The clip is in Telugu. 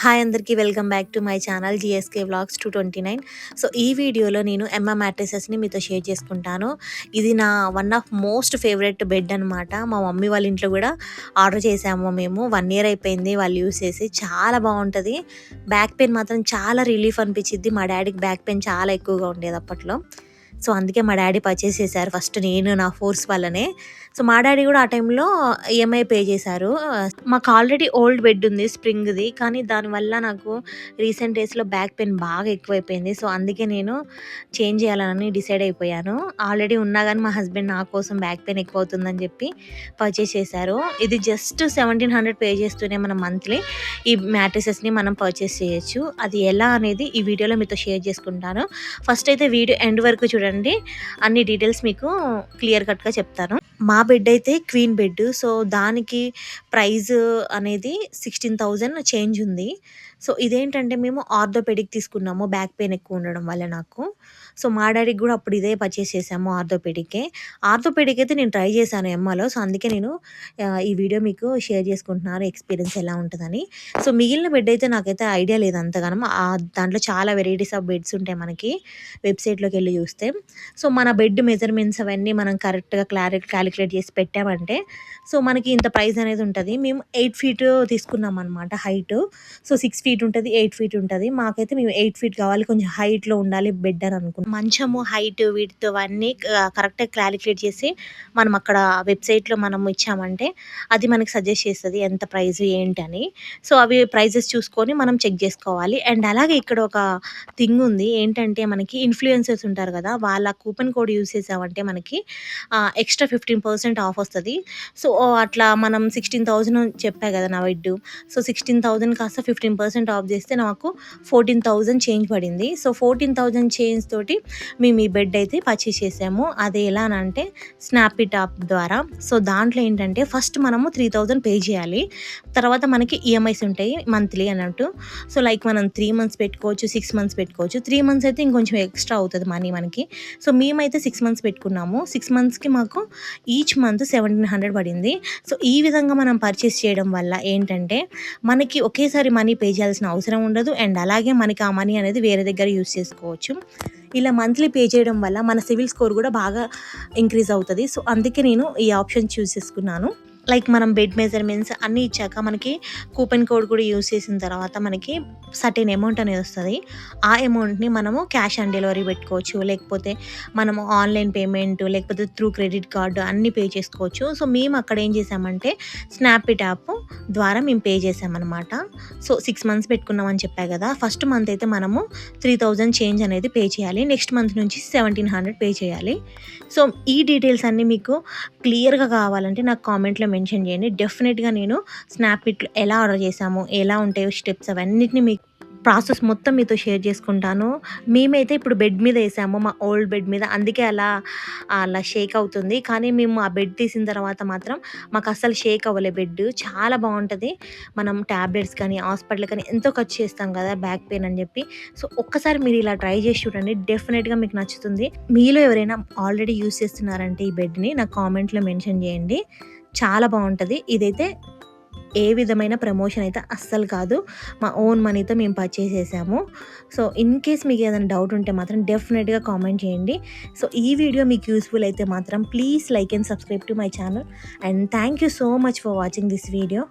హాయ్ అందరికీ welcome back to my channel GSK vlogs 229. So ఈ వీడియోలో నేను ఎంమా మ్యాట్రెసెస్ని మీతో షేర్ చేసుకుంటాను. ఇది నా one of most favourite bed అనమాట. మా మమ్మీ వాళ్ళ ఇంట్లో కూడా ఆర్డర్ చేసాము మేము. 1 ఇయర్ అయిపోయింది వాళ్ళు యూస్ చేసి. చాలా బాగుంటుంది. బ్యాక్ పెయిన్ మాత్రం చాలా రిలీఫ్ అనిపించింది. మా డాడీకి బ్యాక్ పెయిన్ చాలా ఎక్కువగా ఉండేది అప్పట్లో. సో అందుకే మా డాడీ పర్చేస్ చేశారు. ఫస్ట్ నేను నా ఫోర్స్ వల్లనే. సో మా డాడీ కూడా ఆ టైంలో ఈఎంఐ పే చేశారు. మాకు ఆల్రెడీ ఓల్డ్ బెడ్ ఉంది స్ప్రింగ్ది. కానీ దానివల్ల నాకు రీసెంట్ డేస్లో బ్యాక్ పెయిన్ బాగా ఎక్కువైపోయింది. సో అందుకే నేను చేంజ్ చేయాలని డిసైడ్ అయిపోయాను. ఆల్రెడీ ఉన్నా కానీ మా హస్బెండ్ నా కోసం బ్యాక్ పెయిన్ ఎక్కువ అవుతుందని చెప్పి పర్చేస్ చేశారు. ఇది జస్ట్ 1700 పే చేస్తూనే మనం మంత్లీ ఈ మ్యాట్రెసెస్ని మనం పర్చేస్ చేయొచ్చు. అది ఎలా అనేది ఈ వీడియోలో మీతో షేర్ చేసుకుంటాను. ఫస్ట్ అయితే వీడియో ఎండ్ వరకు చూడండి. అన్ని డీటెయిల్స్ మీకు క్లియర్ కట్గా చెప్తాను. మా బెడ్ అయితే క్వీన్ బెడ్. సో దానికి ప్రైజ్ అనేది 16,000 చేంజ్ ఉంది. సో ఇదేంటంటే మేము ఆర్థోపెడిక్ తీసుకున్నాము బ్యాక్ పెయిన్ ఎక్కువ ఉండడం వల్ల నాకు. సో మా డాడీకి కూడా అప్పుడు ఇదే పర్చేస్ చేసాము ఆర్థోపెడికే. ఆర్థోపెడిక్ అయితే నేను ట్రై చేశాను ఎమ్మాలో. సో అందుకే నేను ఈ వీడియో మీకు షేర్ చేసుకుంటున్నాను ఎక్స్పీరియన్స్ ఎలా ఉంటుందని. సో మిగిలిన బెడ్ అయితే నాకైతే ఐడియా లేదు అంతగానం. దాంట్లో చాలా వెరైటీస్ ఆఫ్ బెడ్స్ ఉంటాయి మనకి వెబ్సైట్లోకి వెళ్ళి చూస్తే. సో మన బెడ్ మెజర్మెంట్స్ అవన్నీ మనం కరెక్ట్గా క్యాలిక్యులేట్ చేసి పెట్టామంటే సో మనకి ఇంత ప్రైస్ అనేది ఉంటుంది. మేము 8 ఫీట్ తీసుకున్నాం అనమాట హైట్. సో 6 ఫీట్ ఉంటుంది, 8 ఫీట్ ఉంటుంది. మాకైతే మేము 8 ఫీట్ కావాలి, కొంచెం హైట్లో ఉండాలి బెడ్ అని అనుకున్నాం. మంచము హైట్ వీటితో అవన్నీ కరెక్ట్గా క్యాలిక్యులేట్ చేసి మనం అక్కడ వెబ్సైట్లో మనం ఇచ్చామంటే అది మనకి సజెస్ట్ చేస్తుంది ఎంత ప్రైస్ ఏంటి అని. సో అవి ప్రైజెస్ చూసుకొని మనం చెక్ చేసుకోవాలి. అండ్ అలాగే ఇక్కడ ఒక థింగ్ ఉంది ఏంటంటే మనకి ఇన్ఫ్లుయెన్సర్స్ ఉంటారు కదా, వాళ్ళ కూపన్ కోడ్ యూస్ చేసామంటే మనకి ఎక్స్ట్రా 15% ఆఫ్ వస్తుంది. సో అట్లా మనం 16,000 చెప్పా కదా నా బెడ్. సో 16,000 కాస్త 15% ఆఫ్ చేస్తే నాకు 14,000 చేంజ్ పడింది. సో 14,000 చేంజ్ తోటి మేము ఈ బెడ్ అయితే పర్చేస్ చేసాము. అది ఎలా అంటే స్నాప్డీల్ యాప్ ద్వారా. సో దాంట్లో ఏంటంటే ఫస్ట్ మనము 3,000 పే చేయాలి. తర్వాత మనకి ఈఎంఐస్ ఉంటాయి మంత్లీ అన్నట్టు. సో లైక్ మనం 3 మంత్స్ పెట్టుకోవచ్చు, 6 మంత్స్ పెట్టుకోవచ్చు. 3 మంత్స్ అయితే ఇంకొంచెం ఎక్స్ట్రా అవుతుంది మనీ మనకి. సో మేమైతే 6 మంత్స్ పెట్టుకున్నాము. 6 మంత్స్కి మాకు ఈచ్ మంత్ 1,700 పడింది. సో ఈ విధంగా మనం పర్చేస్ చేయడం వల్ల ఏంటంటే మనకి ఒకేసారి మనీ పే చేయాల్సిన అవసరం ఉండదు. అండ్ అలాగే మనకి ఆ మనీ అనేది వేరే దగ్గర యూస్ చేసుకోవచ్చు. ఇలా మంత్లీ పే చేయడం వల్ల మన సివిల్ స్కోర్ కూడా బాగా ఇంక్రీజ్ అవుతుంది. సో అందుకే నేను ఈ ఆప్షన్ చూస్ చేసుకున్నాను. లైక్ మనం బెడ్ మెజర్మెంట్స్ అన్నీ ఇచ్చాక మనకి కూపన్ కోడ్ కూడా యూస్ చేసిన తర్వాత మనకి సర్టెన్ అమౌంట్ అనేది వస్తుంది. ఆ అమౌంట్ని మనము క్యాష్ ఆన్ డెలివరీ పెట్టుకోవచ్చు, లేకపోతే మనము ఆన్లైన్ పేమెంట్, లేకపోతే త్రూ క్రెడిట్ కార్డు అన్నీ పే చేసుకోవచ్చు. సో మేము అక్కడ ఏం చేసామంటే స్నాప్డీల్ యాప్ ద్వారా మేము పే చేసామన్నమాట. సో 6 మంత్స్ పెట్టుకున్నామని చెప్పా కదా. ఫస్ట్ మంత్ అయితే మనము 3,000 చేంజ్ అనేది పే చేయాలి. నెక్స్ట్ మంత్ నుంచి 1,700 పే చేయాలి. సో ఈ డీటెయిల్స్ అన్నీ మీకు క్లియర్గా కావాలంటే నాకు కామెంట్లో మెన్షన్ చేయండి. డెఫినెట్గా నేను స్నాప్డీల్ ఎలా ఆర్డర్ చేసాము, ఎలా ఉంటాయో స్టెప్స్ అవన్నిటిని మీకు ప్రాసెస్ మొత్తం మీతో షేర్ చేసుకుంటాను. మేమైతే ఇప్పుడు బెడ్ మీద వేసాము, మా ఓల్డ్ బెడ్ మీద. అందుకే అలా షేక్ అవుతుంది. కానీ మేము ఆ బెడ్ తీసిన తర్వాత మాత్రం మాకు అస్సలు షేక్ అవ్వలే బెడ్. చాలా బాగుంటుంది. మనం ట్యాబ్లెట్స్ కానీ హాస్పిటల్ కానీ ఎంతో ఖర్చు చేస్తాం కదా బ్యాక్ పెయిన్ అని చెప్పి. సో ఒక్కసారి మీరు ఇలా ట్రై చేసి చూడండి, డెఫినెట్గా మీకు నచ్చుతుంది. మీలో ఎవరైనా ఆల్రెడీ యూస్ చేస్తున్నారంటే ఈ బెడ్ని నాకు కామెంట్లో మెన్షన్ చేయండి. చాలా బాగుంటుంది. ఇదైతే ఏ విధమైన ప్రమోషన్ అయితే అస్సలు కాదు. మా ఓన్ మనీతో మేము పర్చేస్ చేసాము. సో ఇన్ కేస్ మీకు ఏదైనా డౌట్ ఉంటే మాత్రం డెఫినెట్గా కామెంట్ చేయండి. సో ఈ వీడియో మీకు యూస్ఫుల్ అయితే మాత్రం please like and subscribe to my channel. And thank you so much for watching this video.